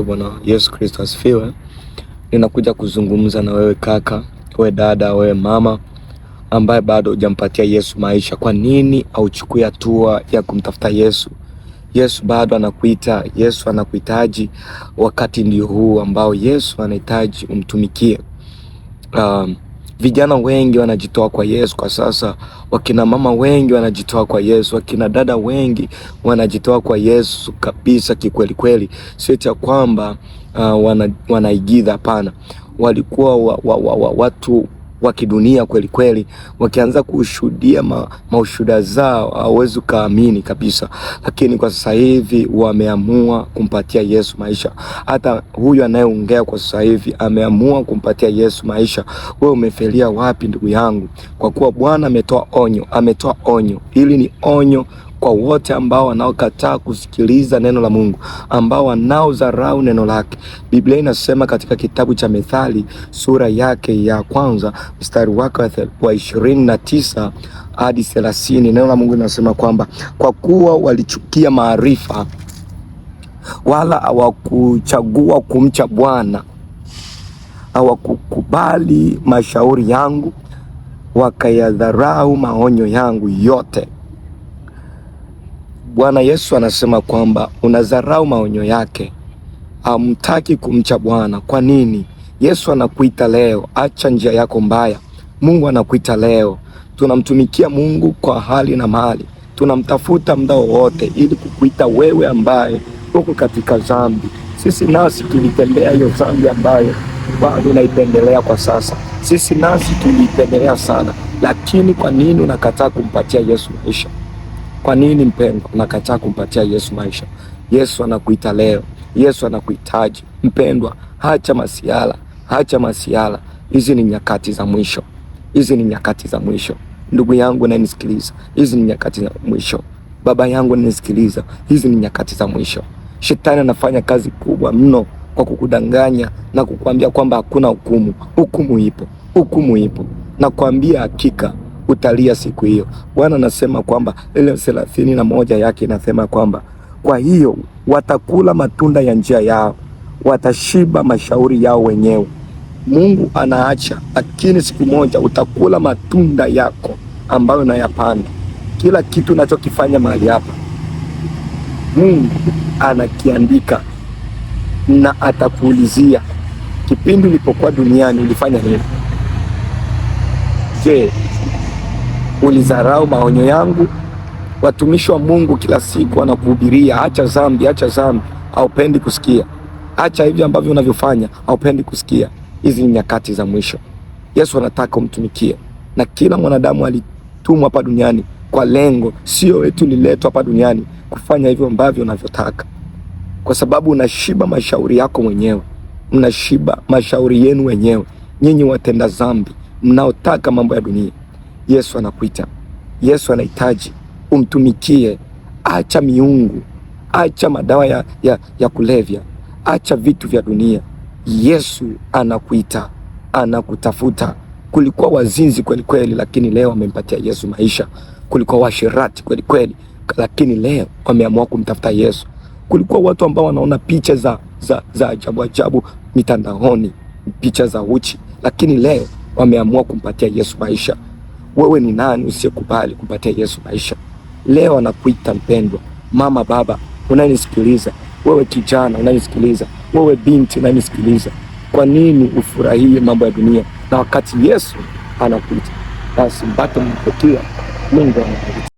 Bwana Yesu Kristo asifiwe. Ninakuja kuzungumza na wewe kaka, wewe dada, wewe mama ambaye bado hujampatia Yesu maisha. Kwa nini auchukue hatua ya kumtafuta Yesu? Yesu bado anakuita, Yesu anakuhitaji. Wakati ndio huu ambao Yesu anahitaji umtumikie. Vijana wengi wanajitoa kwa Yesu kwa sasa, wakina mama wengi wanajitoa kwa Yesu, wakina dada wengi wanajitoa kwa Yesu kabisa kikweli kweli. Sio cha kwamba wanaigiza, hapana. Walikuwa watu wa kidunia kweli kweli, wakianza kushuhudia maushuhuda zao hauwezi kaamini kabisa, lakini kwa sasa hivi wameamua kumpatia Yesu maisha. Hata huyu anayeongea kwa sasa hivi ameamua kumpatia Yesu maisha. Wewe umefelia wapi ndugu yangu? Kwa kuwa Bwana ametoa onyo. Hili ni onyo kwa wote ambao wanaokataa kusikiliza neno la Mungu, ambao wanaodharau neno lake. Biblia inasema katika kitabu cha Methali sura yake ya kwanza mstari wake wa 29 hadi 30, neno la Mungu linasema kwamba kwa kuwa walichukia maarifa wala hawakuchagua kumcha Bwana, hawakukubali mashauri yangu, wakayadharau maonyo yangu yote. Bwana Yesu anasema kwamba unadharau maonyo yake, hamtaki kumcha Bwana. Kwa nini? Yesu anakuita leo, acha njia yako mbaya. Mungu anakuita leo. Tunamtumikia Mungu kwa hali na mali, tunamtafuta muda wote ili kukuita wewe ambaye uko katika dhambi. Sisi nasi tulitembea hiyo dhambi ambayo bado unaipendelea kwa sasa. Sisi nasi tulipendelea sana, lakini kwa nini unakataa kumpatia Yesu maisha? Kwa nini mpendwa unakataa kumpatia Yesu maisha? Yesu anakuita leo. Yesu anakuhitaji mpendwa. Acha masiala. Hizi ni nyakati za mwisho. Hizi ni nyakati za mwisho. Ndugu yangu unanisikiliza, hizi ni nyakati za mwisho. Baba yangu unanisikiliza, hizi ni nyakati za mwisho. Shetani anafanya kazi kubwa mno kwa kukudanganya na kukuambia kwamba hakuna hukumu. Hukumu ipo. Nakwambia hakika utalia siku hiyo. Bwana anasema kwamba ile 31 yake inasema kwamba kwa hiyo watakula matunda ya njia yao, watashiba mashauri yao wenyewe. Mungu anaacha, lakini siku moja utakula matunda yako ambayo unayapanda. Kila kitu unachokifanya mahali hapa Mungu anakiandika na atakuulizia, kipindi ulipokuwa duniani ulifanya nini? Je, ulidharau maonyo yangu? Watumishi wa Mungu kila siku wanakuhubiria acha dhambi, haupendi kusikia. Acha hivi ambavyo unavyofanya, haupendi kusikia. Hizi ni nyakati za mwisho. Yesu anataka umtumikie, na kila mwanadamu alitumwa hapa duniani kwa lengo, sio wetu liletwa hapa duniani kufanya hivyo ambavyo unavyotaka, kwa sababu unashiba mashauri yako mwenyewe, mnashiba mashauri yenu wenyewe, nyinyi watenda dhambi mnaotaka mambo ya dunia. Yesu anakuita. Yesu anahitaji umtumikie. Acha miungu, acha madawa ya kulevya, acha vitu vya dunia. Yesu anakuita, anakutafuta. Kulikuwa wazinzi kweli kweli, lakini leo wamempatia Yesu maisha. Kulikuwa washirati kweli kweli, lakini leo wameamua kumtafuta Yesu. Kulikuwa watu ambao wanaona picha za ajabu mitandaoni, picha za uchi, lakini leo wameamua kumpatia Yesu maisha. Wewe ni nani usiyekubali kumpatia Yesu maisha? Leo anakuita mpendwa. Mama, baba unanisikiliza, wewe kijana unanisikiliza, wewe binti unanisikiliza. Kwa nini ufurahie mambo ya dunia na wakati Yesu anakuita? Basi mpaka mpokia. Mungu anakuita.